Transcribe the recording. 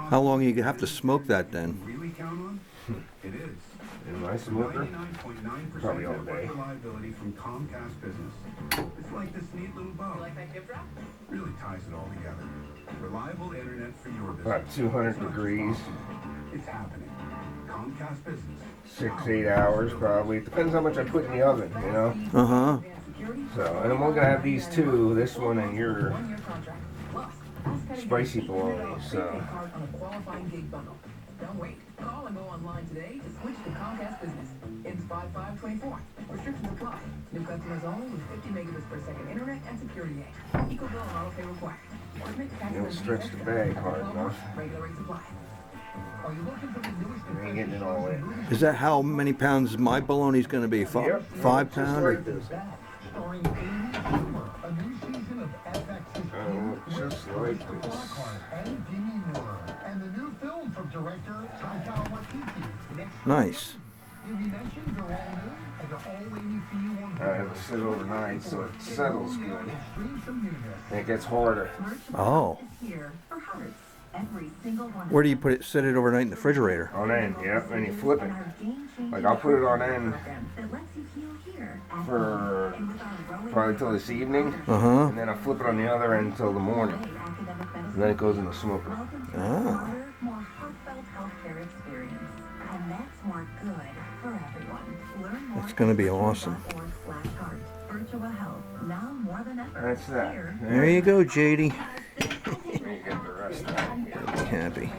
How long you have to smoke that then? Really count on? It is. In my smoker, 99.9% probably all day. reliability from Comcast Business. It's like this neat little bow. You like that gift wrap? Really ties it all together. Reliable internet for your business. About 200 It's not just degrees. possible, it's happening. Comcast Business. 6-8 hours probably. It depends how much I put in the oven, you know. Uh-huh. So, and I'm only gonna have these two, this one and your spicy bologna. So, Don't wait. Call and go online today to switch to Comcast Business. It's 5524. Restrictions apply. New customers only with 50 megabits per second internet and security aid. Eco bill and auto pay required. Equipment, taxes, you don't and stretch fees the extra. bag hard enough. Regular rates apply. Are you looking for the newest You ain't getting it all in. Is that how many pounds my bologna's going to be? Yep. 5 Just pound? like this. Starring Amy Schumer, a new season of Just like this. and Demi Moore, and the new film from director Taika Waititi. Next Nice. you'll be mentioned, they're all new, and they're all waiting for you on I have to sit overnight so it settles good. Stream some newness. And it gets harder. Oh. Here for hearts. Every single one. Where do you put it? Set it overnight in the refrigerator. On end, yep, and you flip it. Like I'll put it on end That lets you heal here. for probably till this evening, Uh-huh. and then I flip it on the other end till the morning. And then it goes in the smoker. Ah. More heartfelt healthcare experience. And that's more good for everyone. Learn more. That's going to be awesome. .org/heart. Virtual health now more than ever. That's that. There you go, JD.